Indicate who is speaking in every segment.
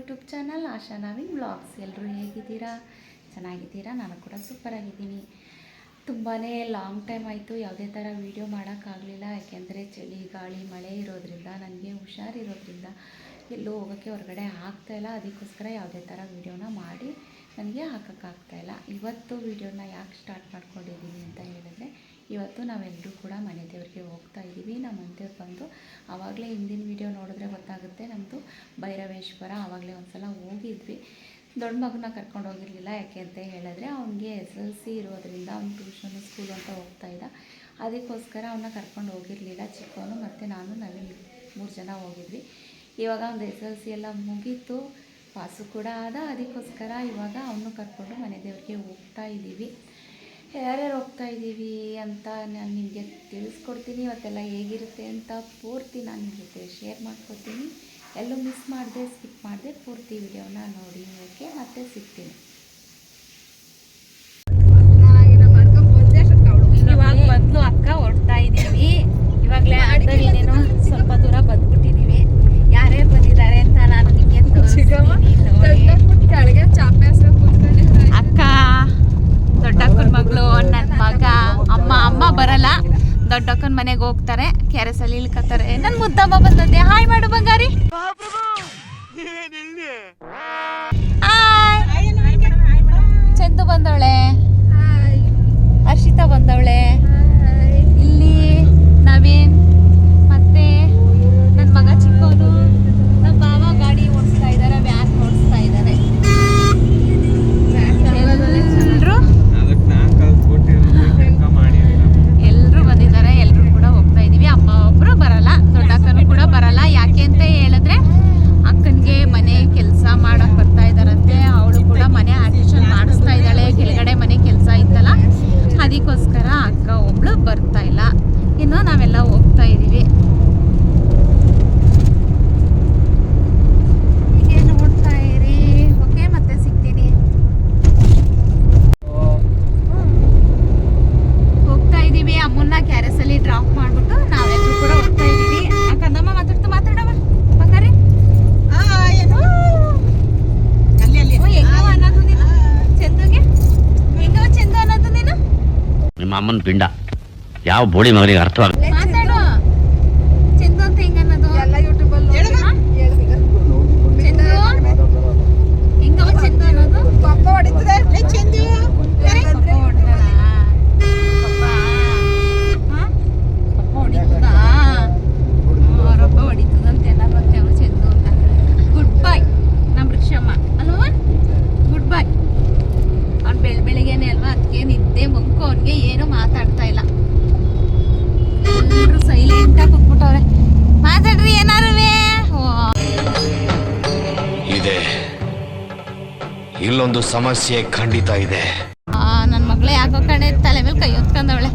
Speaker 1: YouTube channel ಆಶಾ Naveen blogs. ಎಲ್ಲರೂ ಹೇಗಿದ್ದೀರಾ? ಚೆನ್ನಾಗಿದ್ದೀರಾ? ನಾನು ಕೂಡ ಸೂಪರಾಗಿದ್ದೀನಿ. ತುಂಬಾ ಲಾಂಗ್ ಟೈಮ್ ಆಯಿತು ಯಾವುದೇ ಥರ ವೀಡಿಯೋ ಮಾಡೋಕ್ಕಾಗಲಿಲ್ಲ. ಯಾಕೆಂದರೆ ಚಳಿ ಗಾಳಿ ಮಳೆ ಇರೋದ್ರಿಂದ ನನಗೆ ಹುಷಾರಿರೋದ್ರಿಂದ ಎಲ್ಲೂ ಹೋಗೋಕ್ಕೆ ಹೊರಗಡೆ ಆಗ್ತಾಯಿಲ್ಲ. ಅದಕ್ಕೋಸ್ಕರ ಯಾವುದೇ ಥರ ವೀಡಿಯೋನ ಮಾಡಿ ನನಗೆ ಹಾಕೋಕ್ಕಾಗ್ತಾಯಿಲ್ಲ. ಇವತ್ತು ವೀಡಿಯೋನ ಯಾಕೆ ಸ್ಟಾರ್ಟ್ ಮಾಡ್ಕೊಂಡಿದ್ದೀನಿ ಅಂತ ಹೇಳಿದ್ರೆ, ಇವತ್ತು ನಾವೆಲ್ಲರೂ ಕೂಡ ಮನೆ ದೇವರಿಗೆ ಹೋಗ್ತಾ ಇದ್ದೀವಿ. ನಮ್ಮ ಮನೆ ದೇವ್ರು ಬಂದು ಆವಾಗಲೇ ಹಿಂದಿನ ವೀಡಿಯೋ ನೋಡಿದ್ರೆ ಗೊತ್ತಾಗುತ್ತೆ, ನಮ್ಮದು ಭೈರವೇಶ್ವರ. ಆವಾಗಲೇ ಒಂದು ಸಲ ಹೋಗಿದ್ವಿ. ದೊಡ್ಡ ಮಗನ ಕರ್ಕೊಂಡು ಹೋಗಿರಲಿಲ್ಲ. ಯಾಕೆ ಅಂತ ಹೇಳಿದ್ರೆ ಅವನಿಗೆ SSLC ಇರೋದ್ರಿಂದ ಅವ್ನು ಟ್ಯೂಷನು ಸ್ಕೂಲು ಅಂತ ಹೋಗ್ತಾಯಿದ್ದ. ಅದಕ್ಕೋಸ್ಕರ ಅವನ್ನ ಕರ್ಕೊಂಡು ಹೋಗಿರಲಿಲ್ಲ. ಚಿಕ್ಕವನು ಮತ್ತು ನಾನು ನವೀನ್ 3 ಜನ ಹೋಗಿದ್ವಿ. ಇವಾಗ ಒಂದು SSLC ಎಲ್ಲ ಮುಗೀತು, ಪಾಸು ಕೂಡ ಆದ. ಅದಕ್ಕೋಸ್ಕರ ಇವಾಗ ಅವನು ಕರ್ಕೊಂಡು ಮನೆ ದೇವರಿಗೆ ಹೋಗ್ತಾ ಇದ್ದೀವಿ. ಯಾರ್ಯಾರು ಹೋಗ್ತಾ ಇದ್ದೀವಿ ಅಂತ ನಾನು ನಿಮಗೆ ತಿಳಿಸ್ಕೊಡ್ತೀನಿ. ಇವತ್ತೆಲ್ಲ ಹೇಗಿರುತ್ತೆ ಅಂತ ಪೂರ್ತಿ ನಾನು ನಿಮ್ಮ ಜೊತೆ ಶೇರ್ ಮಾಡ್ಕೊತೀನಿ. ಎಲ್ಲೂ ಮಿಸ್ ಮಾಡಿದೆ, ಸ್ಕಿಪ್ ಮಾಡಿದೆ, ಪೂರ್ತಿ ವಿಡಿಯೋನ ನೋಡಿ. ಓಕೆ, ಮತ್ತೆ ಸಿಗ್ತೀನಿ. ಇವಾಗ ಬಂದು ಅಕ್ಕ ಹೊಡ್ತಾ ಇದ್ದೀವಿ. ಇವಾಗಲೇ ಏನೇನೋ ಸ್ವಲ್ಪ ದೂರ ಬಂದ್ಬಿಟ್ಟಿದ್ದೀವಿ. ಯಾರ್ಯಾರು ಬಂದಿದ್ದಾರೆ ಅಂತ ನಾನು ನಿಮಗೆ ತೋರಿಸ್ತೀನಿ. ಅಕ್ಕ, ದೊಡ್ಡಕ್ಕನ ಮಗಳು, ನನ್ನ ಮಗ, ಅಮ್ಮ ಬರಲ್ಲ. ದೊಡ್ಡಕ್ಕನ ಮನೆಗೆ ಹೋಗ್ತಾರೆ, ಕೆರೆಸಲ್ಲಿ ಇಳ್ಕತ್ತಾರೆ. ನನ್ನ ಮುದ್ದಮ್ಮ ಬಂದದ್ದೆ. ಹಾಯ್ ಮಾಡು ಬಂಗಾರಿ. ಚಂದು ಬಂದವಳೆ, ಹರ್ಷಿತಾ ಬಂದವಳೆ, ಇಲ್ಲಿ ನವೀನ್ ಮತ್ತೆ ನನ್ನ ಮಗ ಚಿಕ್ಕವನು, ನಮ್ಮ ಬಾವ ಗಾಡಿ ಓಡಿಸ್ತಾ ಇದ್ದಾರೆ, ವ್ಯಾನ್ ಓಡಿಸ್ತಾ ಇದ್ದಾರೆ. ಎಲ್ಲರೂ ಬಂದಿದ್ದಾರೆ. ಎಲ್ಲರೂ ಕೂಡ ಹೋಗ್ತಾ ಇದೀವಿ. ಅಮ್ಮ ಒಬ್ರು ಬರಲ್ಲ, ದೊಡ್ಡಕ್ಕನು ಕೂಡ ಬರಲ್ಲ. ಯಾಕೆ ಅಂತ ಹೇಳಿದ್ರೆ ಅಕ್ಕನಿಗೆ ಮನೆ ಕೆಲಸ ಮಾಡಕ್ ಬರ್ತಾ ಇದ್ದಾರಂತೆ. ಅವಳು ಕೂಡ ಮನೆ ಆರ್ಟಿಷನ್ ಮಾಡಿಸ್ತಾ ಇದ್ದಾಳೆ. ಕೆಳಗಡೆ ಮನೆ ಕೆಲಸ ಇತ್ತಲ್ಲ, ಅದಕ್ಕೋಸ್ಕರ ಅಕ್ಕ ಒಬ್ಳು ಬರ್ತಾ ಇಲ್ಲ. ಇನ್ನು ನಾವೆಲ್ಲ ಹೋಗ್ತಾ ಇದೀವಿ. ಹೀಗೆ ನೋಡ್ತಾ ಇರಿ. ಓಕೆ, ಮತ್ತೆ ಸಿಗ್ತೀನಿ. ಹೋಗ್ತಾ ಇದೀವಿ. ಅಮ್ಮನ್ನ ಕ್ಯಾರೆಸಲ್ಲಿ ಡ್ರಾಪ್ ಮಾಡ್ಬಿಟ್ಟು ನಾವೆಲ್ಲರೂ ಕೂಡ ಹೋಗ್ತಾ ಇದೀವಿ. ಕಂದಮ್ಮ ಮಾತಾಡವ ಬಂಗಾರಿ. ಹೆಂಗವ ಅನ್ನೋದು ನೀನು ಚಂದುಗೆ? ಹೆಂಗವ ಚಂದು ಅನ್ನೋದು ನೀನು?
Speaker 2: ನಿಮ್ಮ ಅಮ್ಮನ ಪಿಂಡ ಯಾವ ಬೋಳಿ ಮಗನಿಗೆ ಅರ್ಥವಾಗ
Speaker 1: ಮಾತಾಡು. ಚಂದು ಅಂತ ಹೆಂಗ ಅನ್ನೋದು? ಎಲ್ಲ ಯೂಟ್ಯೂಬ್ ಅಲ್ಲಿ ಚಂದು ಹೆಂಗವ ಚಂದು ಅನ್ನೋದು? ಪಪ್ಪ ಹೊಡಿತದೆ ಚಂದು. ಪಪ್ಪ ಹೊಡ್ದಲ್ಲ? ಪಪ್ಪ ಹೊಡಿತದಾ? ರೊಬ್ಬ ಹೊಡಿತದಂತ ಎಲ್ಲ ಗೊತ್ತೇವ ಚಂದು ಅಂತ. ಗುಡ್ ಬಾಯ್ ನಮ್ಮ ರಿಕ್ಷಮ್ಮ ಅಲ್ವಾ? ಗುಡ್ ಬಾಯ್. ಅವ್ನು ಬೆಳಿಗ್ಗೆನೆ ಅಲ್ವಾ, ಅದಕ್ಕೆ ನಿದ್ದೆ ಮಂಕು. ಅವನಿಗೆ ಏನು ಮಾತಾಡ್ತಾ ಇಲ್ಲ. ಎಲ್ಲರೂ ಸೈಲೆಂಟಾಗಿ ಕೂತ್ಬಿಟ್ಟವ್ರೆ. ಮಾತಾಡ್ರಿ ಏನಾರು
Speaker 3: ಇದೆ. ಇಲ್ಲೊಂದು ಸಮಸ್ಯೆ ಖಂಡಿತ ಇದೆ.
Speaker 1: ನನ್ನ ಮಗಳೇ ಯಾಕೋ ಕಣೆ ತಲೆ ಮೇಲೆ ಕೈ ಹೊತ್ಕೊಂಡವಳೆ.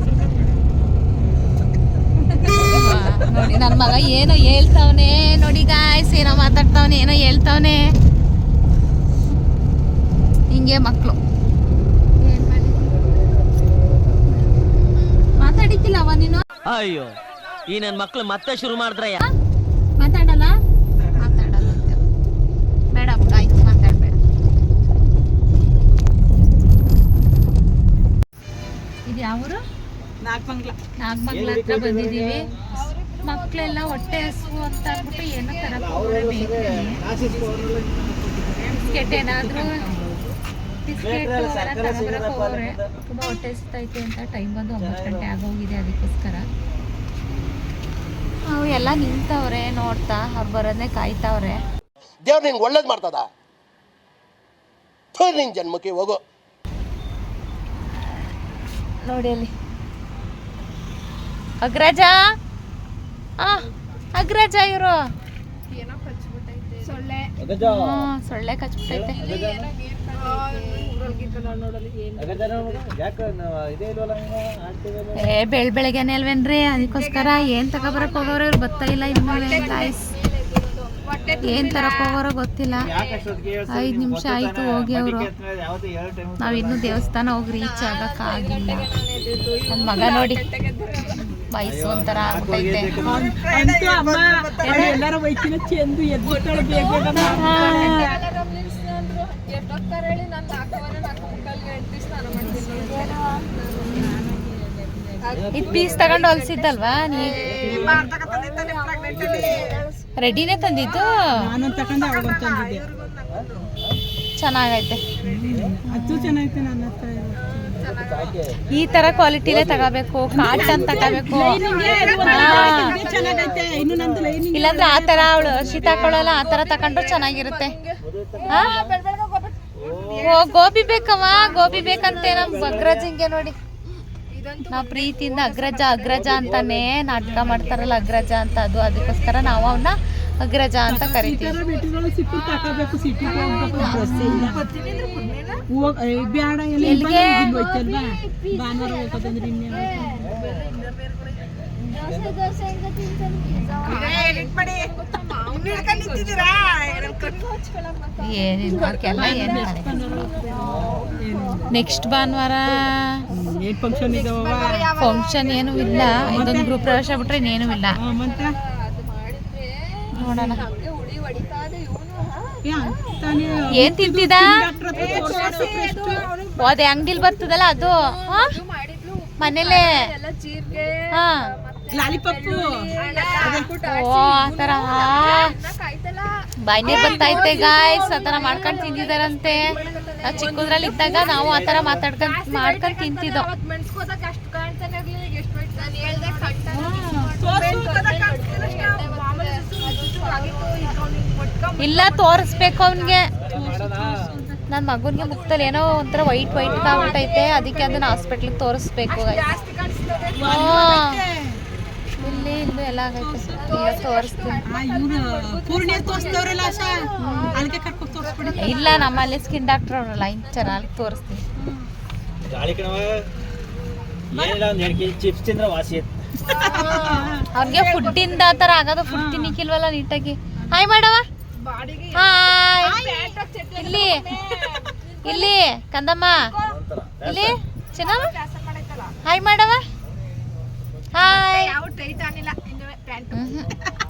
Speaker 1: ನೋಡಿ ನನ್ನ ಮಗ ಏನೋ ಹೇಳ್ತಾವನೆ. ನೋಡಿ ಗಾಯ್ಸ್, ಏನೋ ಮಾತಾಡ್ತಾವನೆ, ಏನೋ ಹೇಳ್ತಾವನೆ. ಹಿಂಗೆ ಮಕ್ಕಳು ಮಾತಾಡಿದ್ದಿಲ್ಲ ಅವ ನೀನು?
Speaker 2: ಅಯ್ಯೋ, ಈ ನನ್ನ ಮಕ್ಳು ಮತ್ತೆ ಶುರು ಮಾಡಿದ್ರಯ್ಯ.
Speaker 1: ಮಾತಾಡಲ್ಲ ಅಂತ ಬೇಡ, ಆಯ್ತು ಮಾತಾಡ್ಬೇಡ. ಇದು ಯಾವರು? ನಾಗಮಂಗ್ಲ ಹತ್ರ ಬಂದಿದ್ದೀವಿ. ಮಕ್ಕಳೆಲ್ಲ ಹೊಟ್ಟೆ ಹಸು ಅಂತ ಅಂದ್ಬಿಟ್ಟು ಏನೋ ತರಕ್ಕೆ ಹೋಗ್ರೆ ಬಿಸ್ಕೆಟ್ ಏನಾದರೂ ಬಿಸ್ಕೆಟ್ ಎಲ್ಲ ತಗೊಬರಕ್ಕೆ ಹೋಗೋರೆ. ತುಂಬ ಹೊಟ್ಟೆ ಹಸಿತೈತೆ ಅಂತ. ಟೈಮ್ ಬಂದು 9 ಗಂಟೆ ಆಗೋಗಿದೆ. ಅದಕ್ಕೋಸ್ಕರ ಅವು ಎಲ್ಲ ನಿಂತವ್ರೆ ನೋಡ್ತಾ. ಅವ್ರು ಬರೋದನ್ನೇ ಕಾಯ್ತಾವ್ರೆ.
Speaker 4: ದೇವ್ರು ನಿಂಗೆ ಒಳ್ಳೇದು ಮಾಡ್ತದ. ನಿನ್ನ ಜನ್ಮಕ್ಕೆ ಹೋಗು.
Speaker 1: ನೋಡಿ ಅಲ್ಲಿ ಅಗ್ರಜ. ಅಗ್ರಜ ಇವರು ಸೊಳ್ಳೆ ಕಚ್ಬಿಟ್ಟೈತೆ. ಬೆಳಗ್ಗೆನೆ ಅಲ್ವೇನ್ರಿ? ಅದಕ್ಕೋಸ್ಕರ ಏನ್ ತಗೊಬರಕ್ ಹೋಗೋರು ಇವ್ರು ಬರ್ತಾ ಇಲ್ಲ. ಇನ್ನು ಗಾಯ್ಸ್ ಏನ್ ತರಕ್ ಹೋಗೋರೋ ಗೊತ್ತಿಲ್ಲ. 5 ನಿಮಿಷ ಆಯ್ತು ಹೋಗಿ ಅವರು. ನಾವಿನ್ನೂ ದೇವಸ್ಥಾನ ಹೋಗಿ ರೀಚ್ ಆಗಕ್ಕಾಗಿಲ್ಲ. ನನ್ನ ಮಗ ನೋಡಿ ವಯಸ್ಸು ಒಂಥರ ಆಗ್ಬಿಟ್ಟೈತೆ.
Speaker 5: ಅಂತೂ ಅಮ್ಮ ಎಲ್ಲಾರ ವೈಕಿನ ಚೆಂದು ಎದ್ಬಿಟ್ಟಾಳೆ ಬೇಗ
Speaker 1: ಇದು ಪೀಸ್ ತಗೊಂಡು ಹೊಲ್ಸಿದ್ದಲ್ವಾ ನೀ? ರೆಡಿನೇ ತಂದಿದ್ದು?
Speaker 5: ನಾನು ತಗೊಂಡೆ ಅವಳು ತಂದಿದ್ದೆ.
Speaker 1: ಚೆನ್ನಾಗೈತೆ,
Speaker 5: ಅದು ಚೆನ್ನಾಗೈತೆ. ನನ್ನ ಹತ್ರ
Speaker 1: ಈ ತರ ಕ್ವಾಲಿಟಿಲೇ ತಗೋಬೇಕು, ಕಾಟನ್ ತಗೋಬೇಕು.
Speaker 5: ಚೆನ್ನಾಗೈತೆ. ಇನ್ನು ನಂದು ಲೈನಿಂಗ್
Speaker 1: ಇಲ್ಲಾಂದ್ರೆ ಆ ತರ ಅವಳು ಶೀತ ಹಾಕೊಳ್ಳಲ್ಲ, ಆ ತರ ತಕೊಂಡ್ರು ಚೆನ್ನಾಗಿರುತ್ತೆ. ಓ ಗೋಬಿ ಬೇಕಮ್ಮ, ಗೋಬಿ ಬೇಕಂತೆ ನಮ್ ಅಗ್ರಜಿಂಗೆ. ನೋಡಿ ನಾವು ಪ್ರೀತಿಯಿಂದ ಅಗ್ರಜ ಅಗ್ರಜ ಅಂತಾನೆ ನಾಟಕ ಮಾಡ್ತಾರಲ್ಲ, ಅಗ್ರಜ ಅಂತ, ಅದು ಅದಕ್ಕೋಸ್ಕರ ನಾವು ಅವನ್ನ ಅಗ್ರಜ ಅಂತ ಕರಿತೀವಿ.
Speaker 5: ಸಿಕ್ಕು ತಗೋಬೇಕು. ಸಿಟಿಗೆ ಹೋಗ್ಬೇಕು, ಡ್ರೆಸ್ ಇಲ್ಲ. ಬ್ಯಾಡ
Speaker 1: ಎಲ್ಲಿಗೆ?
Speaker 5: ಭಾನುವಾರ ಹೋಗೋದಂದ್ರೆ
Speaker 1: ನೆಕ್ಸ್ಟ್ ಭಾನುವಾರ
Speaker 5: ಫಂಕ್ಷನ್ ಇದಾವ.
Speaker 1: ಫಂಕ್ಷನ್ ಏನೂ ಇಲ್ಲ, ಇದೊಂದು ಗ್ರೂಪ್ ಪ್ರವೇಶ ಬಿಟ್ರೆ ಇನ್ನೇನು ಇಲ್ಲ. ನೋಡೋಣ. ಏನ್ ತಿಂತಿದ? ಅದೇ ಅಂಗಡಿಲಿ ಬರ್ತದಲ್ಲ ಅದು ಮನೇಲೆ. ಹಾ
Speaker 5: ಲಾಲಿಪಪ್ಪು.
Speaker 1: ಓ ಆತರ ಬಾಯ್ನೇ ಬರ್ತೈತೆ ಗಾಯ್ಸ್. ಆತರ ಮಾಡ್ಕೊಂಡ್ ತಿಂದಿದಾರಂತೆ. ನಾವು ಚಿಕ್ಕದ್ರಲ್ಲಿ ಇದ್ದಾಗ ನಾವು ಆತರ ಮಾಡ್ಕೊಂಡ್ ತಿಂತಿದ್ದೋ. ಇಲ್ಲ ತೋರಿಸ್ಬೇಕು ಅವನ್ಗೆ. ನನ್ನ ಮಗನ್ಗೆ ಮುಖದಲ್ಲಿ ಏನೋ ಒಂಥರ ವೈಟ್ ಆಗ್ಬಿಟ್ಟೈತೆ, ಅದಕ್ಕೆ ಅದನ್ನ ಹಾಸ್ಪಿಟ್ಲಿಗೆ ತೋರಿಸ್ಬೇಕು. ಇಲ್ಲಿ ಇಲ್ಲೂ ಎಲ್ಲ ಆಗೈತೆ, ತೋರಿಸ್ತೀನಿ. ಇಲ್ಲ ನಮ್ಮಲ್ಲಿ ಸ್ಕಿನ್ ಡಾಕ್ಟರ್ ಅವರಲ್ಲ, ಇಂಚರ ಅಲ್ಲಿ ತೋರಿಸ್ತೀನಿ. ಅವ್ರಿಗೆ ಫುಡ್ಡಿಂದ ಆ ಥರ ಆಗೋದು, ಫುಡ್ ತಿನ್ನಿಕ್ಕಿಲ್ವಲ್ಲ ನೀಟಾಗಿ. ಹಾಯ್ ಮಾಡವ. ಹಾಯ್. ಇಲ್ಲಿ ಇಲ್ಲಿ ಕಂದಮ್ಮ, ಇಲ್ಲಿ ಚೆನ್ನಮ್ಮ, ಹಾಯ್ ಮಾಡವ. ಹಾಯ್.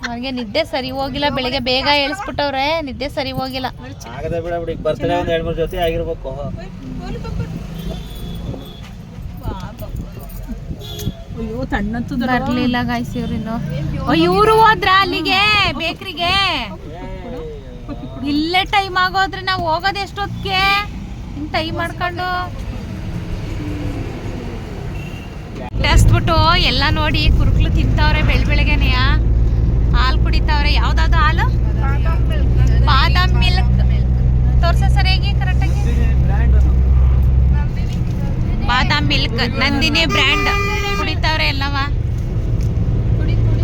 Speaker 1: ಅವ್ರಿಗೆ ನಿದ್ದೆ ಸರಿ ಹೋಗಿಲ್ಲ, ಬೆಳಿಗ್ಗೆ ಬೇಗ ಏಳಿಸ್ಬಿಟ್ಟವ್ರೆ, ನಿದ್ದೆ ಸರಿ ಹೋಗಿಲ್ಲ. ಬರ್ಲಿಲ್ಲ ಗಾಯ್ಸ್ ಇವ್ರು ಇನ್ನು. ಇವ್ರು ಹೋದ್ರ ಅಲ್ಲಿಗೆ ಬೇಕ್ರಿಗೆ. ಇಲ್ಲೇ ಟೈಮ್ ಆಗೋದ್ರೆ ನಾವು ಹೋಗೋದು ಎಷ್ಟೊತ್ತಿಗೆ? ಹಿಂಗ್ ಟೈಮ್ ಮಾಡ್ಕೊಂಡು ಹಸ್ಬಿಟ್ಟು ಎಲ್ಲ ನೋಡಿ ಕುರುಕ್ಲು ತಿಂತವ್ರೆ. ಬೆಳಗ್ಗೆನೆ ಹಾಲು ಕುಡಿತಾವ್ರೆ. ಯಾವ್ದಾದ್ರು ಹಾಲು? ಬಾದಾಮ್ ಮಿಲ್ಕ್. ತೋರ್ಸ ಸರಿಯಾಗಿ ಕರೆಕ್ಟಾಗಿ. ಬಾದಾಮ್ ಮಿಲ್ಕ್ ನಂದಿನಿ ಬ್ರ್ಯಾಂಡ್ ಕುಡಿತಾವ್ರೆ ಎಲ್ಲವ.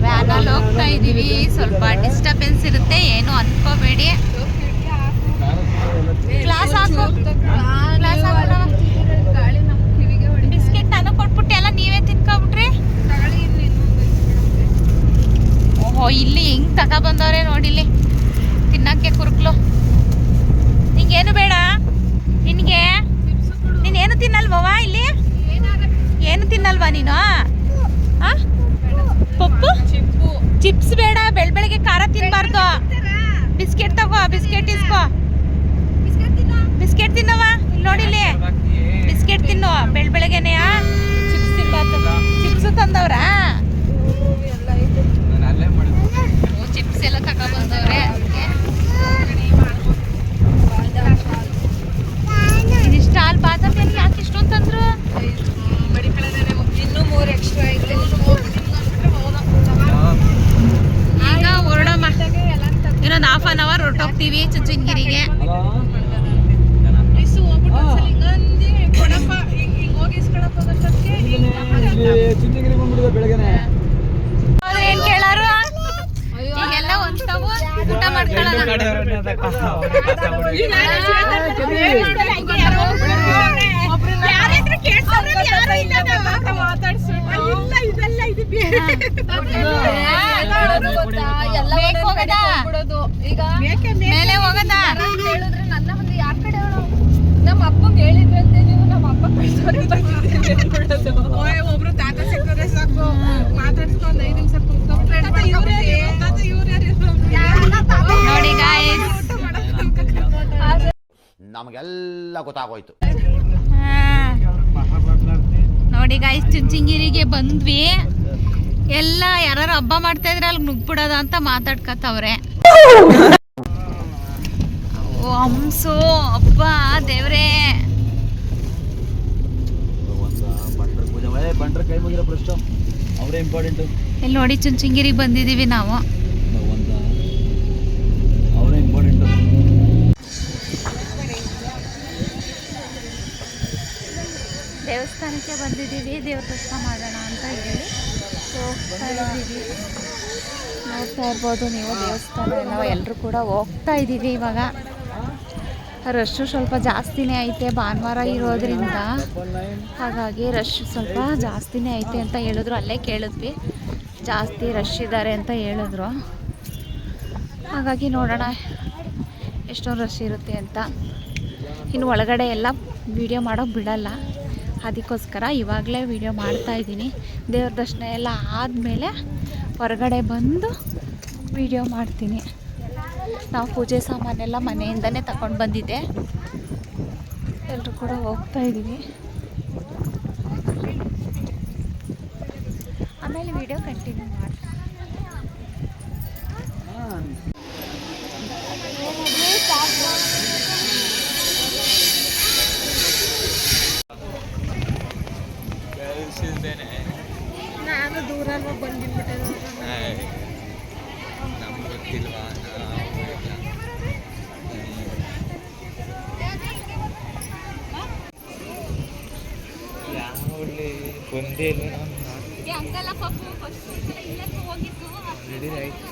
Speaker 1: ವ್ಯಾನಲ್ಲಿ ಹೋಗ್ತಾ ಇದೀವಿ, ಸ್ವಲ್ಪ ಡಿಸ್ಟರ್ಬೆನ್ಸ್ ಇರುತ್ತೆ, ಏನು ಅನ್ಕೋಬೇಡಿ. ಕ್ಲಾಸ್ ಹಾಕು, ಕ್ಲಾಸ್ ಹಾಕೋಣ. ಬಿಸ್ಕೆಟ್ ನಾನು ಕೊಟ್ಬಿಟ್ಟೆ, ಎಲ್ಲ ನೀವೇ ತಿನ್ಕೊಬಿಟ್ರಿ. ಓಹೋ, ಇಲ್ಲಿ ಹೆಂಗ್ ತಗೊಬಂದವ್ರೆ ನೋಡಿಲ್ಲಿ ತಿನ್ನಕ್ಕೆ ಕುರುಕ್ಲು. ನಿಂಗೇನು ಬೇಡ? ನಿನಗೆ ನೀನೇನು ತಿನ್ನಲ್ವವ? ಇಲ್ಲಿ ಏನು ತಿನ್ನಲ್ವಾ ನೀನು? ಪಪ್ಪು ಚಿಪ್ಸ್ ಬೇಡ, ಬೆಳಗ್ಗೆ ಖಾರ ತಿನ್ಬಾರ್ದು. ಬಿಸ್ಕೆಟ್ ತಗೋ, ಬಿಸ್ಕೆಟ್ ಇಸ್ಕೋ. ಬಿಸ್ಕೆಟ್ ತಿನ್ನವ. ಇಲ್ಲಿ ನೋಡಿಲ್ಲಿ ಬಿಸ್ಕೆಟ್ ತಿನ್ನು. ಬೆಳಗ್ಗೆನೆ ಚಿಪ್ಸ್ ತಿನ್ಬಾರ್ದು. ಚಿಪ್ಸ್ ತಂದವ್ರಾ? ಚಿಪ್ಸ್ ಎಲ್ಲ ತಗೊಬಂದವ್ರೆ. ಇದಿಷ್ಟ ಹಾಲು ಬಾದಾಮಿ ಎಲ್ಲ ಯಾಕೆ ಇಷ್ಟೊಂದು ತಂದ್ರು?
Speaker 6: ಇನ್ನೂ 3 ಎಕ್ಸ್ಟ್ರಾ ಐತೆ.
Speaker 1: ಈಗ ಹೊರಡಮ್ಮ. ಇನ್ನೊಂದು ಹಾಫ್ ಆನ್ ಅವರ್ ಹೊರಟೋಗ್ತೀವಿ ಚುಂಚನಗಿರಿಗೆ. ಏನ್ ಕೇಳಾರು? ಈಗೆಲ್ಲ ಒಂದ್ತಾವು ಊಟ ಮಾಡ್ಕೊಳ್ಳೋಣ. ಮೇಲೆ ಹೋಗದ
Speaker 6: ನನ್ನ ಮುಂದೆ ಯಾರ ಕಡೆ ನಮ್ಮ ಅಪ್ಪಂಗೆ ಹೇಳಿದ್ರಂತೆ, ನೀವು ನಮ್ಮ ಅಪ್ಪ ಒಬ್ರು ತಾತ ಸಿಕ್ಕಿದ್ರೆ ಸಾಕು
Speaker 5: ಮಾತಾಡ್ಸ್ಕೊಂಡು 5 ನಿಮಿಷ ಕುತ್ಕೊಂಡ್ಬಿಟ್ರೆ
Speaker 1: ನೋಡಿ ಗಾಯ್ಸ್,
Speaker 2: ನಮಗೆಲ್ಲ ಗೊತ್ತಾಗೋಯ್ತು.
Speaker 1: ನೋಡಿ ಗಾಯ್ಸ್, ಚುಂಚನಗಿರಿಗೆ ಬಂದ್ವಿ. ಎಲ್ಲ ಯಾರು ಹಬ್ಬ ಮಾಡ್ತಾ ಇದ್ರೆ ಅಲ್ಲಿ ನುಗ್ಬಿಡೋದ ಅಂತ ಮಾತಾಡ್ಕತ್ತವ್ರೆ. ಓ ಹಂಸು ಹಬ್ಬ ದೇವ್ರೇ. ಇಲ್ಲಿ ನೋಡಿ ಚುಂಚನಗಿರಿಗೆ ಬಂದಿದೀವಿ ನಾವು. ದೇವಸ್ಥಾನಕ್ಕೆ ಬಂದಿದ್ದೀವಿ, ದೇವ್ರ ದರ್ಶನ ಮಾಡೋಣ ಅಂತ ಹೇಳಿ ಹೋಗ್ತಾ ಇದ್ದೀವಿ. ನೋಡ್ತಾ ಇರ್ಬೋದು ನೀವು, ದೇವಸ್ಥಾನ ನಾವು ಎಲ್ಲರೂ ಕೂಡ ಹೋಗ್ತಾ ಇದ್ದೀವಿ. ಇವಾಗ ರಶ್ಶು ಸ್ವಲ್ಪ ಜಾಸ್ತಿನೇ ಐತೆ, ಭಾನುವಾರ ಇರೋದ್ರಿಂದ ಹಾಗಾಗಿ ರಶ್ ಸ್ವಲ್ಪ ಜಾಸ್ತಿನೇ ಐತೆ ಅಂತ ಹೇಳಿದ್ರು. ಅಲ್ಲೇ ಕೇಳಿದ್ವಿ, ಜಾಸ್ತಿ ರಶ್ ಇದ್ದಾರೆ ಅಂತ ಹೇಳಿದ್ರು. ಹಾಗಾಗಿ ನೋಡೋಣ ಎಷ್ಟೊಂದು ರಶ್ ಇರುತ್ತೆ ಅಂತ. ಇನ್ನು ಒಳಗಡೆ ಎಲ್ಲ ವೀಡಿಯೋ ಮಾಡೋಕ್ಕೆ ಬಿಡಲ್ಲ, ಅದಕ್ಕೋಸ್ಕರ ಇವಾಗಲೇ ವೀಡಿಯೋ ಮಾಡ್ತಾಯಿದ್ದೀನಿ. ದೇವ್ರ ದರ್ಶನ ಎಲ್ಲ ಆದಮೇಲೆ ಹೊರಗಡೆ ಬಂದು ವೀಡಿಯೋ ಮಾಡ್ತೀನಿ. ನಾವು ಪೂಜೆ ಸಾಮಾನೆಲ್ಲ ಮನೆಯಿಂದನೇ ತಗೊಂಡು ಬಂದಿದ್ದೆ. ಎಲ್ಲರೂ ಕೂಡ ಹೋಗ್ತಾ ಇದ್ದೀವಿ. ಆಮೇಲೆ ವೀಡಿಯೋ ಕಂಟಿನ್ಯೂ ಮಾಡಿ.
Speaker 5: ನಾನು ದೂರ ಬಂದಿದ್ಬಿಟ್ಟೆ.
Speaker 7: ನಮ್ಗೆ ಗೊತ್ತಿಲ್ವಾ? ಯಾವ ಒಳ್ಳೆ ಬಂದೇ ಇಲ್ಲ. ರೆಡಿ ಆಯ್ತು.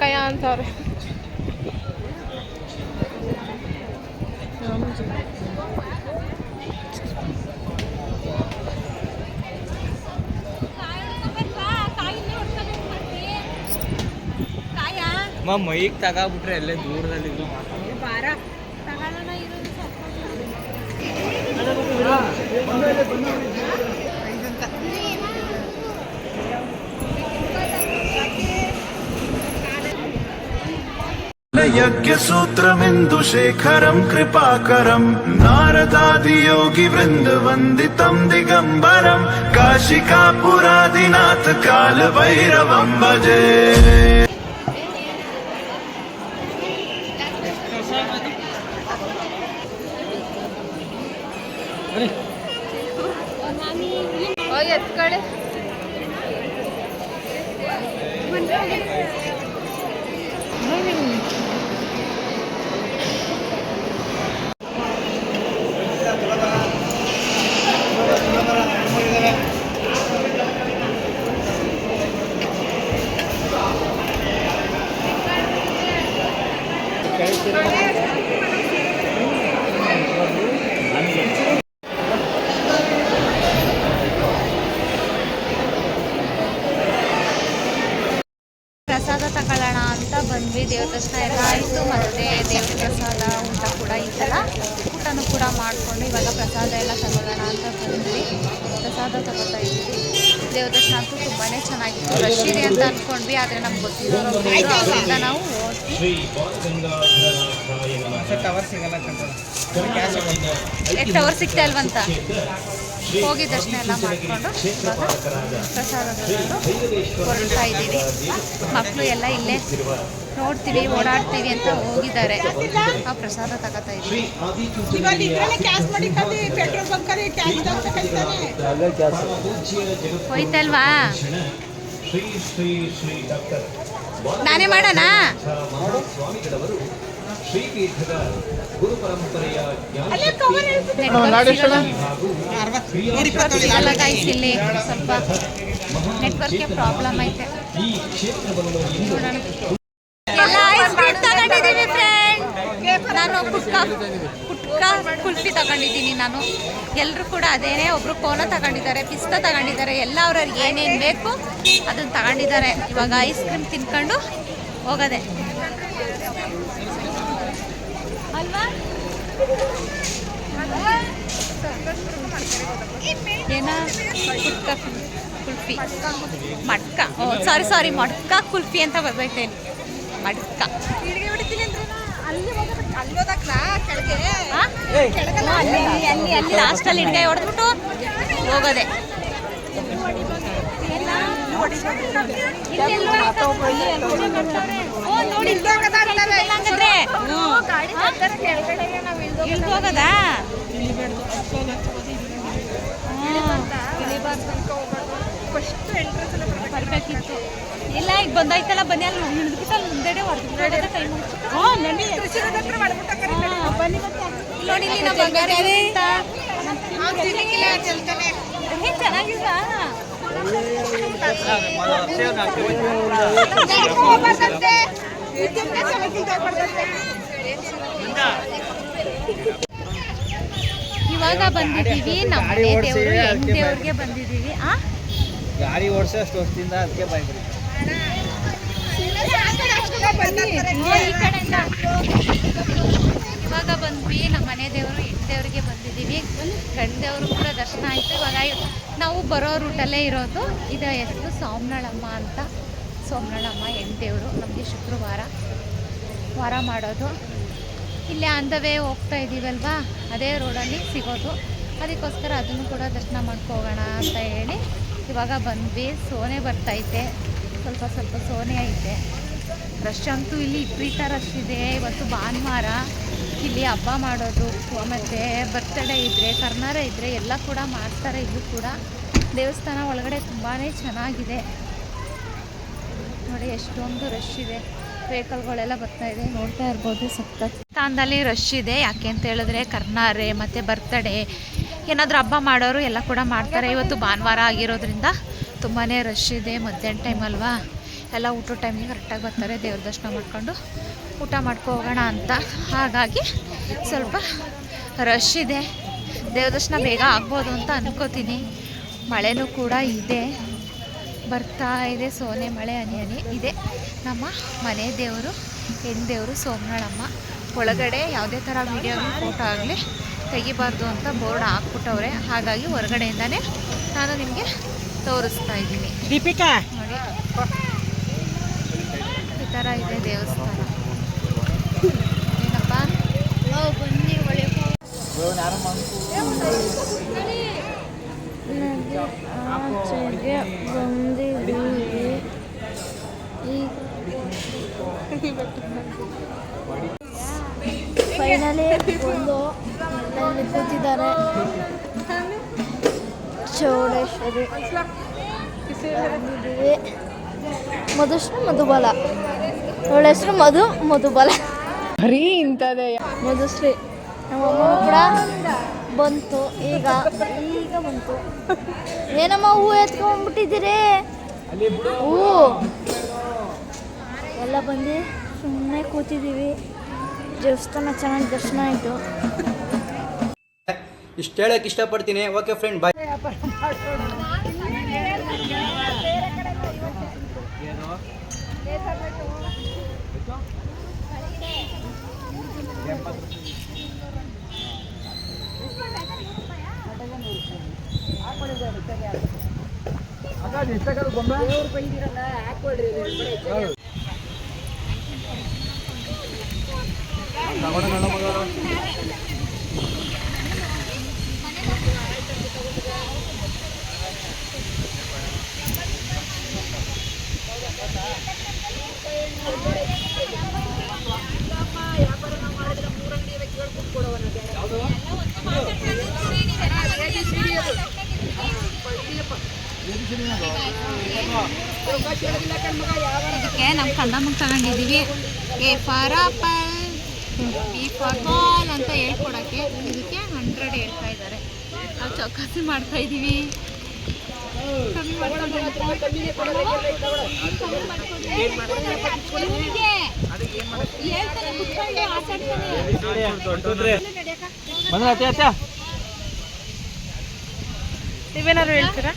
Speaker 5: ಕಯ ಅಂತವ್ರೆ.
Speaker 7: ಮೈಕ್ ತಗೋಬಿಟ್ರೆ ಎಲ್ಲೇ ದೂರದಲ್ಲಿದ್ರು
Speaker 5: ಬಾರ
Speaker 8: यज्ञसूत्रमिन्दुशेखरं कृपाकरं नारदादियोगिवृन्दवन्दितं दिगम्बरं काशिकापुरादिनाथ कालभैरवं भजे.
Speaker 6: ಹೋಗಿ ಎತ್ಕಡೆ
Speaker 1: ಪ್ರಸಾದ ತಗೊಳ್ಳೋಣ ಅಂತ ಬಂದ್ವಿ. ದೇವ್ರ ದರ್ಶನ ಎಲ್ಲ ಆಯಿತು, ಮತ್ತು ದೇವ್ರ ಪ್ರಸಾದ ಊಟ ಕೂಡ ಇತ್ತಲ್ಲ, ಊಟನೂ ಕೂಡ ಮಾಡಿಕೊಂಡು ಇವಾಗ ಪ್ರಸಾದ ಎಲ್ಲ ತಗೊಳ್ಳೋಣ ಅಂತ ಬಂದ್ವಿ. ಪ್ರಸಾದ ತಗೋತಾ ಇದ್ವಿ. ದೇವ್ರ ದರ್ಶನ ಅಂತೂ ತುಂಬಾ ಚೆನ್ನಾಗಿತ್ತು. ರಶ್ ಇದೆ ಅಂತ ಅಂದ್ಕೊಂಡ್ವಿ, ಆದರೆ ನಮ್ಗೆ ಗೊತ್ತಿರೋರು ಅವರಿಂದ ನಾವು ಹೋದ್ವಿ.
Speaker 7: ಟವರ್ ಸಿಗಲ್ಲ ಕಂಡ್ರೆ
Speaker 1: ಟವರ್ ಸಿಗ್ತಾ ಇಲ್ವಂತ ಹೋಗಿ ದರ್ಶನ ಎಲ್ಲ ಮಾಡಿಕೊಂಡು ಇವಾಗ ಪ್ರಸಾದ ಹೊರಡ್ತಾ ಇದ್ದೀವಿ. ಮಕ್ಕಳು ಎಲ್ಲ ಇಲ್ಲೇ ನೋಡ್ತೀವಿ, ಓಡಾಡ್ತೀವಿ ಅಂತ ಹೋಗಿದ್ದಾರೆ. ಆ ಪ್ರಸಾದ ತಗೋತಾ ಇದ್ದೀವಿ. ಹೋಯ್ತಲ್ವಾ? ನಾನೇ ಮಾಡೋಣ. ಇಲ್ಲಿ ಸ್ವಲ್ಪ ನೆಟ್ವರ್ಕ್ಗೆ ಪ್ರಾಬ್ಲಮ್ ಐತೆ. ಎಲ್ಲ ಐಸ್ ಕ್ರೀಮ್ ತಗೊಂಡಿದ್ದೀವಿ ಫ್ರೆಂಡ್. ಪುಟ್ಕ ಕುಲ್ಫಿ ತಗೊಂಡಿದ್ದೀನಿ ನಾನು. ಎಲ್ಲರೂ ಕೂಡ ಅದೇನೇ, ಒಬ್ರು ಕೋನ ತಗೊಂಡಿದ್ದಾರೆ, ಪಿಸ್ತಾ ತಗೊಂಡಿದ್ದಾರೆ, ಎಲ್ಲ ಅವ್ರವ್ರಿಗೆ ಏನೇನು ಬೇಕು ಅದನ್ನು ತಗೊಂಡಿದ್ದಾರೆ. ಇವಾಗ ಐಸ್ ಕ್ರೀಮ್ ತಿನ್ಕೊಂಡು ಹೋಗೋದೆ ಅಲ್ವಾ? ಏನ ಪುಟ್ಕ ಕುಲ್ಫಿ, ಮಟ್ಕ, ಸಾರಿ ಮಟ್ಕ ಕುಲ್ಫಿ ಅಂತ ಬರ್ತೈತೆ. ಮಟ್ಕ ಅಲ್ಲಿ ಲಾಸ್ಟಲ್ಲಿ ಹಿಡ್ಕೈ ಹೊಡೆದ್ಬಿಟ್ಟು ಹೋಗೋದೆ. ಇಳ್ದು ಹೋಗದಾ? ಬರ್ಬೇಕಿತ್ತು. ಇಲ್ಲ ಈಗ ಬಂದಾಯ್ತಲ್ಲ, ಬನ್ನಿ ಅಲ್ಲಿ ಹಿಡಿದ್ಬಿಟ್ಟು ಅಲ್ಲಿ ಮುಂದೆಡೆ ಹೊಡೆದ ಟೈಮ್ ನೋಡಿ. ನೀನು ಬಂಗಾರ ಚೆನ್ನಾಗಿಲ್ಲ. ಇವಾಗ ಬಂದಿದ್ದೀವಿ ನಮ್ಮ ಮನೆ ದೇವರು ಹೆಣ್ ದೇವ್ರಿಗೆ ಬಂದಿದ್ದೀವಿ.
Speaker 7: ಗಾಡಿ ಓಡಿಸೋ ಅಷ್ಟು ವರ್ಷದಿಂದ ಅದಕ್ಕೆ ಬೈಕ್
Speaker 1: ಇವಾಗ ಬಂದ್ವಿ ನಮ್ಮ ಮನೆ ದೇವರು ಹೆಣ್ ದೇವ್ರಿಗೆ ಬಂದಿದ್ದೀವಿ. ಗಂಡು ದೇವರು ಕೂಡ ದರ್ಶನ ಆಯಿತು. ಇವಾಗ ನಾವು ಬರೋ ರೂಟಲ್ಲೇ ಇರೋದು. ಇದು ಹೆಸರು ಸೋಮನಳಮ್ಮ ಅಂತ. ಸೋಮನಳಮ್ಮ ಹೆಣ್ ದೇವರು. ನಮಗೆ ಶುಕ್ರವಾರ ವಾರ ಮಾಡೋದು. ಇಲ್ಲೇ ಅಂದವೇ ಹೋಗ್ತಾ ಇದ್ದೀವಲ್ವಾ, ಅದೇ ರೋಡಲ್ಲಿ ಸಿಗೋದು. ಅದಕ್ಕೋಸ್ಕರ ಅದನ್ನು ಕೂಡ ದರ್ಶನ ಮಾಡ್ಕೋಗೋಣ ಅಂತ ಹೇಳಿ ಇವಾಗ ಬಂದ್ವಿ. ಸೋನೆ ಬರ್ತೈತೆ, ಸ್ವಲ್ಪ ಸೋನೆ ಐತೆ. ರಶ್ ಅಂತೂ ಇಲ್ಲಿ ವಿಪರೀತ ರಶ್ ಇದೆ. ಇವತ್ತು ಭಾನುವಾರ, ಇಲ್ಲಿ ಹಬ್ಬ ಮಾಡೋದು ಮತ್ತು ಬರ್ತ್ಡೇ ಇದ್ದರೆ, ಕರ್ನಾರ ಇದ್ದರೆ ಎಲ್ಲ ಕೂಡ ಮಾಡ್ತಾರೆ. ಇದು ಕೂಡ ದೇವಸ್ಥಾನ ಒಳಗಡೆ ತುಂಬಾ ಚೆನ್ನಾಗಿದೆ ನೋಡಿ. ಎಷ್ಟೊಂದು ರಶ್ ಇದೆ, ವೆಹಿಕಲ್ಗಳೆಲ್ಲ ಬರ್ತಾ ಇದೆ, ನೋಡ್ತಾ ಇರ್ಬೋದು. ಸ್ಥಾನದಲ್ಲಿ ರಶ್ ಇದೆ. ಯಾಕೆ ಅಂತ ಹೇಳಿದ್ರೆ ಕರ್ನಾರೆ ಮತ್ತು ಬರ್ತಡೇ ಏನಾದರೂ ಹಬ್ಬ ಮಾಡೋರು ಎಲ್ಲ ಕೂಡ ಮಾಡ್ತಾರೆ. ಇವತ್ತು ಭಾನುವಾರ ಆಗಿರೋದ್ರಿಂದ ತುಂಬಾ ರಶ್ ಇದೆ. ಮಧ್ಯಾಹ್ನ ಟೈಮ್ ಅಲ್ವಾ, ಎಲ್ಲ ಊಟದ ಟೈಮಿಗೆ ಕರೆಕ್ಟಾಗಿ ಬರ್ತಾರೆ. ದೇವ್ರ ದರ್ಶನ ಮಾಡ್ಕೊಂಡು ಊಟ ಮಾಡ್ಕೊ ಹೋಗೋಣ ಅಂತ. ಹಾಗಾಗಿ ಸ್ವಲ್ಪ ರಶ್ ಇದೆ. ದೇವ್ರ ದರ್ಶನ ಬೇಗ ಆಗ್ಬೋದು ಅಂತ ಅನ್ಕೋತೀನಿ. ಮಳೆನೂ ಕೂಡ ಇದೆ, ಬರ್ತಾ ಇದೆ ಸೋನೆ ಮಳೆ ಹನಿ ಹನಿ ಇದೆ. ನಮ್ಮ ಮನೆ ದೇವರು ಹೆಣ್ ದೇವರು ಸೋಮನಳಮ್ಮ. ಒಳಗಡೆ ಯಾವುದೇ ಥರ ವೀಡಿಯೋ ಆಗಲಿ ಫೋಟೋ ಆಗಲಿ ತೆಗಿಬಾರ್ದು ಅಂತ ಬೋರ್ಡ್ ಹಾಕ್ಬಿಟ್ಟವ್ರೆ. ಹಾಗಾಗಿ ಹೊರಗಡೆಯಿಂದನೇ ನಾನು ನಿಮಗೆ ತೋರಿಸ್ತಾ ಇದ್ದೀನಿ.
Speaker 5: ದೀಪಿಕಾ
Speaker 1: ನೋಡಿ, ಈ ಥರ ಇದೆ ದೇವಸ್ಥಾನ. ಏನಪ್ಪ ಬನ್ನಿ ಒಳಗೆ ಆಚೆಗೆ ಬಂದಿದ್ದೀವಿ. ಫೈನಲಿ ಒಂದು ಎಲ್ಲೆಲ್ಲಿ ಕೂತಿದ್ದಾರೆ. ಚೌಡೇಶ್ವರಿ ಬಂದಿದ್ದೀವಿ. ಮಧುಶ್ರೀ ಮಧುಬಲ, ಅವಳ ಹೆಸರು ಮಧುಬಲ
Speaker 5: ಬರೀ ಇಂಥದ್ದೇ.
Speaker 1: ಮಧುಶ್ರೀ ನಮ್ಮಮ್ಮ ಕೂಡ ಬಂತು. ಈಗ ಬಂತು. ಏನಮ್ಮ ಹೂವು ಎತ್ಕೊಂಡ್ಬಿಟ್ಟಿದ್ದೀರಿ? ಹೂವು ಎಲ್ಲ ಬಂದು ಸುಮ್ಮನೆ ಕೂತಿದ್ದೀವಿ. ದೇವಸ್ಥಾನ ಚೆನ್ನಾಗಿ ದರ್ಶನ ಆಯಿತು.
Speaker 9: ಇಷ್ಟು ಹೇಳಕ್ಕೆ ಇಷ್ಟಪಡ್ತೀನಿ. Okay friend, bye. ಇದಕ್ಕೆ ನಮ್ಮ ಕಂದಮ್ಮಗೆ ತಗೊಂಡಿದ್ದೀವಿ. A for apple, B for ball ಅಂತ ಹೇಳ್ಕೊಡೋಕ್ಕೆ ಇದಕ್ಕೆ 100 ಹೇಳ್ತಾ ಇದ್ದಾರೆ. ನಾವು ಚೌಕಾಸಿ ಮಾಡ್ತಾ ಇದ್ದೀವಿ.
Speaker 7: ಬಂದ್ರೆ ಅತ್ತೆ ಅತ್ತೆ
Speaker 6: ನೀವೇನಾದ್ರು ಹೇಳ್ತೀರಾ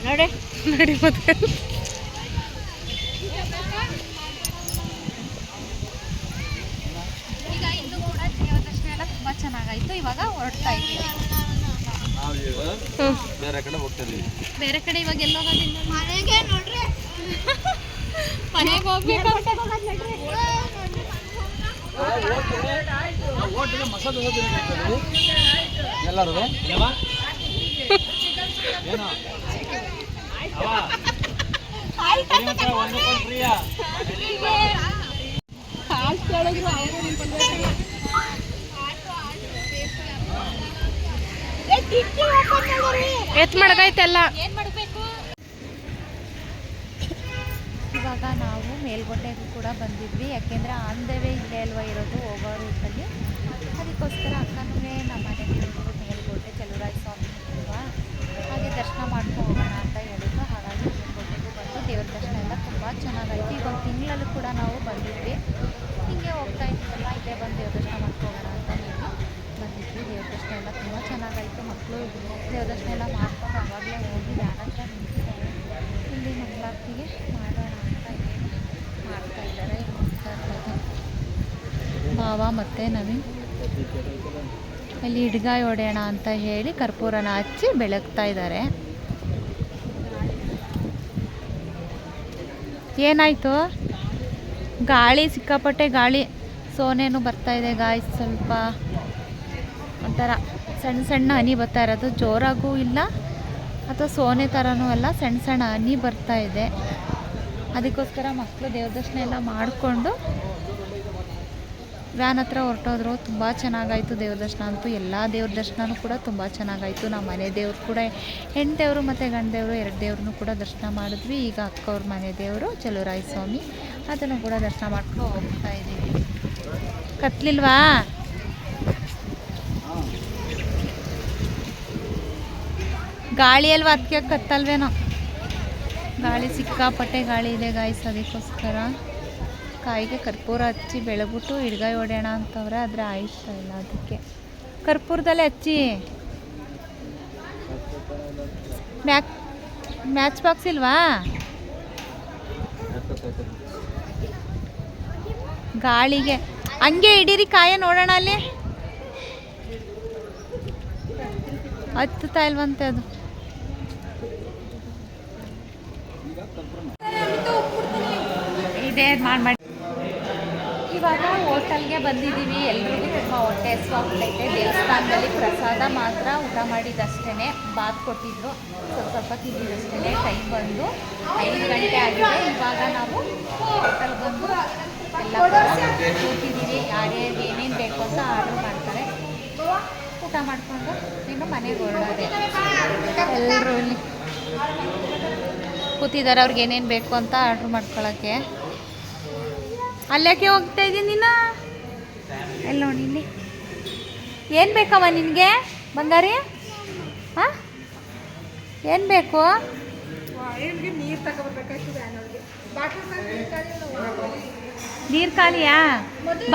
Speaker 9: ನೋಡಿ
Speaker 6: ನಡಿ ಮತ್ತೆ
Speaker 9: ಈಗ ಇದು ಕೂಡ ದೇವದರ್ಶನ ಎಲ್ಲ ತುಂಬಾ ಚೆನ್ನಾಗಾಯ್ತು. ಇವಾಗ ಹೊರಡ್ತಾ ಇದ್ದೀವಿ. ಬೇರೆ ಕಡೆ ಇವಾಗ ಎಲ್ಲ ಮನೆಗೆ ನೋಡ್ರಿ ಮನೆಗೆ ಹೋಗ್ಬೇಕು
Speaker 7: ಎಲ್ಲರೂ
Speaker 6: ಎತ್ ಮಾಡಕೈತೆಲ್ಲ.
Speaker 9: ಏನ್ ಮಾಡಬೇಕು?
Speaker 1: ಇವಾಗ ನಾವು ಮೇಲ್ಕೋಟೆಗೂ ಕೂಡ ಬಂದಿದ್ವಿ, ಯಾಕೆಂದರೆ ಆನ್ ದ ವೇ ಇಲ್ಲೇ ಅಲ್ವಾ ಇರೋದು, ಹೋಗೋ ರೂಟಲ್ಲಿ. ಅದಕ್ಕೋಸ್ಕರ ಅಕ್ಕನೂ ನಮ್ಮ ಮನೆ ದೇವರು ಮೇಲ್ಕೋಟೆ ಚಲುವರಾಯ ಸ್ವಾಮಿ ಅಲ್ವಾ, ಹಾಗೆ ದರ್ಶನ ಮಾಡ್ಕೊಂಡು ಹೋಗೋಣ ಅಂತ ಹೇಳಿದ್ರು. ಹಾಗಾಗಿ ಮೇಲ್ಕೋಟೆಗೂ ಬಂದು ದೇವ್ರ ದರ್ಶನ ಎಲ್ಲ ತುಂಬ ಚೆನ್ನಾಗಾಯಿತು. ಈಗ ಒಂದು ತಿಂಗಳಲ್ಲೂ ಕೂಡ ನಾವು ಬಂದಿದ್ವಿ. ಹೀಗೆ ಹೋಗ್ತಾ ಇದ್ದೀವಲ್ಲ, ಇಲ್ಲೇ ಬಂದು ದೇವ್ರ ದರ್ಶನ ಮಾಡ್ಕೋಗೋಣ ಅಂತ ಹೇಳಿ ಬಂದಿದ್ವಿ. ದೇವ್ರ ದರ್ಶನ ಎಲ್ಲ ತುಂಬ ಚೆನ್ನಾಗಾಯಿತು. ಮಕ್ಕಳು ದೇವ್ರ ದರ್ಶನ ಎಲ್ಲ ಮಾಡ್ಕೊಂಡು ಆವಾಗಲೇ ಹೋಗಿ ವ್ಯಾನ್ ಹತ್ರ ನಿಂತಿದ್ದಾರೆ. ಇಲ್ಲಿ ಮಂಗಳಾರತಿಗೆ ಮಾಡೋಣ ಅಂತ ಹೇಳಿ ಮಾಡ್ತಾ ಇದ್ದಾರೆ. ಮಾವ ಮತ್ತು ನವೀನ್ ಅಲ್ಲಿ ಹಿಡ್ಗಾಯಿ ಹೊಡೆಯೋಣ ಅಂತ ಹೇಳಿ ಕರ್ಪೂರನ ಹಚ್ಚಿ ಬೆಳಗ್ತಾ ಇದ್ದಾರೆ. ಏನಾಯಿತು? ಗಾಳಿ, ಸಿಕ್ಕಾಪಟ್ಟೆ ಗಾಳಿ. ಸೋನೆನೂ ಬರ್ತಾಯಿದೆ ಗಾಯ್ಸ್. ಸ್ವಲ್ಪ ಒಂಥರ ಸಣ್ಣ ಸಣ್ಣ ಹನಿ ಬರ್ತಾ ಇರೋದು, ಜೋರಾಗೂ ಇಲ್ಲ ಅಥವಾ ಸೋನೆ ಥರನೂ ಅಲ್ಲ, ಸಣ್ಣ ಸಣ್ಣ ಹನಿ ಬರ್ತಾ ಇದೆ. ಅದಕ್ಕೋಸ್ಕರ ಮಕ್ಕಳು ದೇವ್ರ ದರ್ಶನ ಎಲ್ಲ ಮಾಡಿಕೊಂಡು ವ್ಯಾನ್ ಹತ್ರ ಹೊರಟೋದ್ರು. ತುಂಬ ಚೆನ್ನಾಗಾಯಿತು ದೇವ್ರ ದರ್ಶನ ಅಂತೂ. ಎಲ್ಲ ದೇವ್ರ ದರ್ಶನವೂ ಕೂಡ ತುಂಬ ಚೆನ್ನಾಗಾಯಿತು. ನಮ್ಮ ಮನೆ ದೇವ್ರು ಕೂಡ, ಹೆಣ್ಣು ದೇವರು ಮತ್ತು ಗಂಡು ದೇವರು ಎರಡು ದೇವ್ರನ್ನೂ ಕೂಡ ದರ್ಶನ ಮಾಡಿದ್ವಿ. ಈಗ ಅಕ್ಕವ್ರ ಮನೆ ದೇವರು ಚಲುವರಾಯ ಸ್ವಾಮಿ, ಅದನ್ನು ಕೂಡ ದರ್ಶನ ಮಾಡ್ಕೊಂಡು ಹೋಗ್ತಾ ಇದ್ದೀವಿ. ಕತ್ಲಿಲ್ವಾ? ಗಾಳಿ ಅಲ್ವಾ, ಅದಕ್ಕೆ ಕತ್ತಲ್ವೇನೋ. ಗಾಳಿ, ಸಿಕ್ಕಾಪಟ್ಟೆ ಗಾಳಿ ಇದೆ ಗಾಯ್ಸ್. ಅದಕ್ಕೋಸ್ಕರ ಕಾಯಿಗೆ ಕರ್ಪೂರ ಹಚ್ಚಿ ಬೆಳಗ್ಬಿಟ್ಟು ಹಿಡ್ಗಾಯಿ ಹೊಡೆಯೋಣ ಅಂತವ್ರೆ, ಆದರೆ ಆಯ್ತಾ ಇಲ್ಲ. ಅದಕ್ಕೆ ಕರ್ಪೂರದಲ್ಲೇ ಹಚ್ಚಿ. ಮ್ಯಾಚ್ ಬಾಕ್ಸ್ ಇಲ್ವಾ? ಗಾಳಿಗೆ ಹಂಗೆ ಹಿಡೀರಿ, ಕಾಯ ನೋಡೋಣ. ಅಲ್ಲಿ ಹತ್ತುತ್ತಾ ಇಲ್ವಂತೆ ಅದು. ಇದೇ ಮಾಡಿ ಇವಾಗ ಹೋಟೆಲ್ಗೆ ಬಂದಿದ್ದೀವಿ. ಎಲ್ರಿಗೂ ತುಂಬ ಹೊಟ್ಟೆ ಹಸ್ವಾಗ್ತೈತೆ. ದೇವಸ್ಥಾನದಲ್ಲಿ ಪ್ರಸಾದ ಮಾತ್ರ ಊಟ ಮಾಡಿದ್ದಷ್ಟೇ, ಬಾತ್ ಕೊಟ್ಟಿದ್ರು, ಸ್ವಲ್ಪ ತಿಂದಿದ್ದಷ್ಟೇ. ಟೈಮ್ ಬಂದು 5 ಗಂಟೆ ಆಗಿದೆ. ಇವಾಗ ನಾವು ಹೋಟೆಲ್ ಬಂದು ಎಲ್ಲ ಕೂತಿದ್ದೀವಿ. ಯಾರ್ಯಾರು ಏನೇನು ಬೇಕು ಅಂತ ಆರ್ಡ್ರ್ ಮಾಡ್ತಾರೆ. ಊಟ ಮಾಡಿಕೊಂಡು ಇನ್ನು ಮನೆಗೆ ಹೊರಡೋದೆ. ಎಲ್ಲರೂ ಇಲ್ಲಿ ಕೂತಿದ್ದಾರೆ, ಅವ್ರಿಗೆ ಏನೇನು ಬೇಕು ಅಂತ ಆರ್ಡ್ರ್ ಮಾಡ್ಕೊಳ್ಳೋಕ್ಕೆ. ಅಲ್ಲೇಕೆ ಹೋಗ್ತಾ ಇದ್ದೀನಿ ನೀನು? ಎಲ್ಲ ನೋಡಿ ಇಲ್ಲಿ. ಏನು ಬೇಕಮ್ಮ ನಿನಗೆ ಬಂಗಾರಿ? ಹಾಂ, ಏನು ಬೇಕು? ನೀರು ಖಾಲಿಯಾ?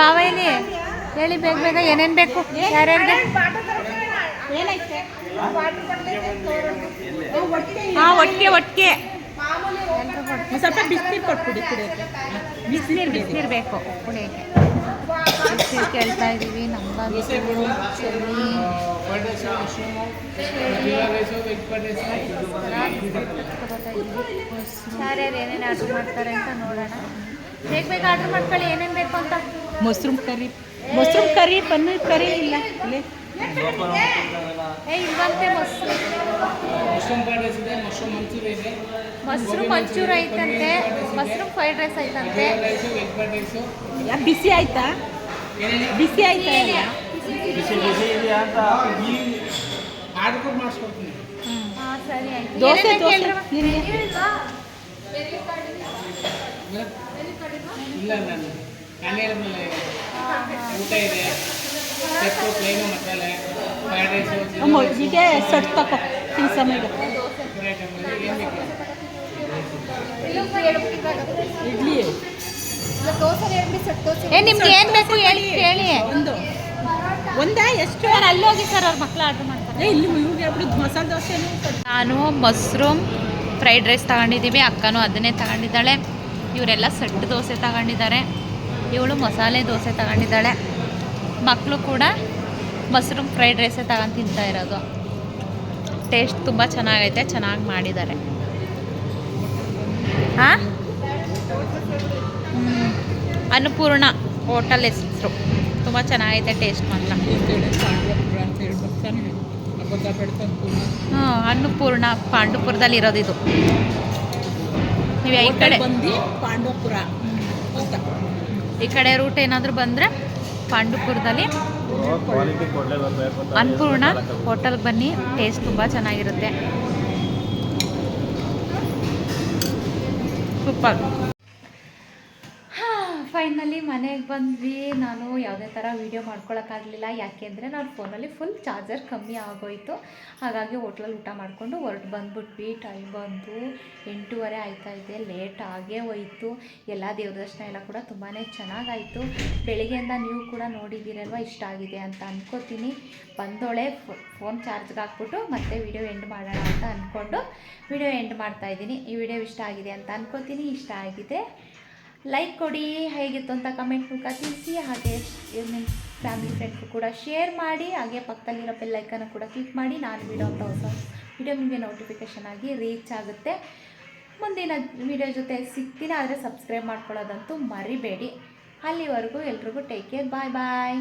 Speaker 1: ಬಾವ ಇಲ್ಲಿ ಹೇಳಿ, ಬೇಗ ಬೇಗ ಏನೇನು ಬೇಕು ಯಾರ್ಯಾರಿಗೆ? ಹಾಂ, ಒಟ್ಟಿಗೆ
Speaker 5: ಸ್ವಲ್ಪ ಬಿಸಿನೀರು ಕೊಟ್ಬಿಡಿ ಕುಡಿಯೋಕ್ಕೆ.
Speaker 1: ಬಿಸಿನೀರು ಬೇಕು ಕುಡಿಯೋಕ್ಕೆ. ಬಿಸಿನೀರು ಕೇಳ್ತಾ ಇದ್ದೀವಿ. ನಮ್ಗಾಗಿ ಯಾರ್ಯಾರು ಏನೇನು ಆರ್ಡ್ರ್ ಮಾಡ್ತಾರೆ ಅಂತ ನೋಡೋಣ. ಬೇಗ ಆರ್ಡ್ರ್ ಮಾಡ್ಕೊಳ್ಳಿ, ಏನೇನು ಬೇಕು ಅಂತ.
Speaker 5: ಮಶ್ರೂಮ್ ಕರಿ, ಪನ್ನೀರ್ ಕರಿ ಇಲ್ಲ ಇಲ್ಲಿ.
Speaker 1: ಇಲ್ವಂತೆ ಮಶ್ರೂಮ್ ಮಂಚೂರಿ ಐತಂತೆ, ಮಶ್ರೂಮ್ ಫ್ರೈಡ್ ರೈಸ್ ಐತಂತೆ.
Speaker 5: ಬಿಸಿ ಆಯ್ತಾ? ಬಿಸಿ ಆಯ್ತಾ?
Speaker 1: ಹಾಂ, ಸರಿ ಆಯ್ತು.
Speaker 5: ದೋಸೆ ಹೀಗೆ ಸಟ್ ತಗೋ. ಟೀ ಸಮಯ ಇಡ್ಲಿ
Speaker 9: ನಿಮ್ಗೆ ಏನು ಬೇಕು ಹೇಳಿ ಕೇಳಿ.
Speaker 5: ಒಂದಾ ಎಷ್ಟು
Speaker 9: ಸರ್ ಅಲ್ಲಿ ಹೋಗಿ ಸರ್ ಅವ್ರ ಮಕ್ಳು ಆರ್ಡ್ರ್ ಮಾಡ್ತಾರೆ.
Speaker 5: ಇಲ್ಲಿ ಇವ್ರಿಗೆ ಹೇಳ್ಬಿಟ್ಟು ಮಸಾಲೆ ದೋಸೆನೂ
Speaker 9: ನಾನು ಮಶ್ರೂಮ್ ಫ್ರೈಡ್ ರೈಸ್ ತಗೊಂಡಿದ್ದೀವಿ, ಅಕ್ಕನೂ ಅದನ್ನೇ ತಗೊಂಡಿದ್ದಾಳೆ. ಇವರೆಲ್ಲ ಸೆಟ್ ದೋಸೆ ತಗೊಂಡಿದ್ದಾರೆ, ಇವಳು ಮಸಾಲೆ ದೋಸೆ ತಗೊಂಡಿದ್ದಾಳೆ. ಮಕ್ಕಳು ಕೂಡ ಮಶ್ರೂಮ್ ಫ್ರೈಡ್ ರೈಸೇ ತಗೊಂಡು ತಿಂತಾ ಇರೋದು. ಟೇಸ್ಟ್ ತುಂಬ ಚೆನ್ನಾಗೈತೆ, ಚೆನ್ನಾಗಿ ಮಾಡಿದ್ದಾರೆ. ಹಾಂ, ಅನ್ನಪೂರ್ಣ ಹೋಟೆಲ್ ಹೆಸರು, ತುಂಬ ಚೆನ್ನಾಗೈತೆ ಟೇಸ್ಟ್ ಮಾತ್ರ. ಹಾಂ, ಅನ್ನಪೂರ್ಣ ಪಾಂಡುಪುರದಲ್ಲಿ ಇರೋದು ಇದು. ನೀವು ಈ ಕಡೆ
Speaker 5: ಬಂದು ಪಾಂಡವಪುರ ಅಂತ
Speaker 9: ಈ ಕಡೆ ರೂಟ್ ಏನಾದರೂ ಬಂದರೆ ಪಾಂಡುಪುರದಲ್ಲಿ ಅನ್ನಪೂರ್ಣ ಹೋಟೆಲ್ ಬನ್ನಿ, ಟೇಸ್ಟ್ ತುಂಬ ಚೆನ್ನಾಗಿರುತ್ತೆ. ಸೂಪರ್. ಫೈನಲಿ ಮನೆಗೆ ಬಂದ್ವಿ. ನಾನು ಯಾವುದೇ ಥರ ವೀಡಿಯೋ ಮಾಡ್ಕೊಳಕ್ಕಾಗಲಿಲ್ಲ, ಯಾಕೆಂದರೆ ನನ್ನ ಫೋನಲ್ಲಿ ಫುಲ್ ಚಾರ್ಜರ್ ಕಮ್ಮಿ ಆಗೋಯಿತು. ಹಾಗಾಗಿ ಹೋಟ್ಲಲ್ಲಿ ಊಟ ಮಾಡಿಕೊಂಡು ಹೊರಟು ಬಂದುಬಿಟ್ವಿ. ಟೈಮ್ ಬಂದು 8:30 ಆಯ್ತಾಯಿದೆ, ಲೇಟ್ ಆಗೇ ಹೋಯಿತು. ಎಲ್ಲ ದೇವ್ರ ದರ್ಶನ ಎಲ್ಲ ಕೂಡ ತುಂಬಾ ಚೆನ್ನಾಗಾಯಿತು. ಬೆಳಿಗ್ಗೆಯಿಂದ ನೀವು ಕೂಡ ನೋಡಿದ್ದೀರಲ್ವ, ಇಷ್ಟ ಆಗಿದೆ ಅಂತ ಅಂದ್ಕೋತೀನಿ. ಬಂದೋಳೆ ಫೋನ್ ಚಾರ್ಜ್ಗೆ ಹಾಕ್ಬಿಟ್ಟು ಮತ್ತೆ ವಿಡಿಯೋ ಎಂಡ್ ಮಾಡೋಣ ಅಂತ ಅಂದ್ಕೊಂಡು ವಿಡಿಯೋ ಎಂಡ್ ಮಾಡ್ತಾಯಿದ್ದೀನಿ. ಈ ವಿಡಿಯೋ ಇಷ್ಟ ಆಗಿದೆ ಅಂತ ಅಂದ್ಕೋತೀನಿ. ಇಷ್ಟ ಆಗಿದೆ ಲೈಕ್ ಕೊಡಿ, ಹೇಗಿತ್ತು ಅಂತ ಕಮೆಂಟ್ ಮೂಲಕ ತಿಳಿಸಿ. ಹಾಗೆ ನಿಮ್ಮ ಫ್ಯಾಮಿಲಿ ಫ್ರೆಂಡ್ಗೂ ಕೂಡ ಶೇರ್ ಮಾಡಿ. ಹಾಗೆ ಪಕ್ಕದಲ್ಲಿರೋ ಬೆಲ್ ಐಕನ್ ಕೂಡ ಕ್ಲಿಕ್ ಮಾಡಿ. ನಾನು ಬಿಡೋ ಅಂತ ಹೊಸ ವಿಡಿಯೋ ನಿಮಗೆ ನೋಟಿಫಿಕೇಷನ್ ಆಗಿ ರೀಚ್ ಆಗುತ್ತೆ. ಮುಂದಿನ ವಿಡಿಯೋ ಜೊತೆ ಸಿಗ್ತೀನಿ, ಆದರೆ ಸಬ್ಸ್ಕ್ರೈಬ್ ಮಾಡ್ಕೊಳ್ಳೋದಂತೂ ಮರಿಬೇಡಿ. ಅಲ್ಲಿವರೆಗೂ ಎಲ್ರಿಗೂ ಟೇಕ್ ಕೇರ್, ಬಾಯ್ ಬಾಯ್.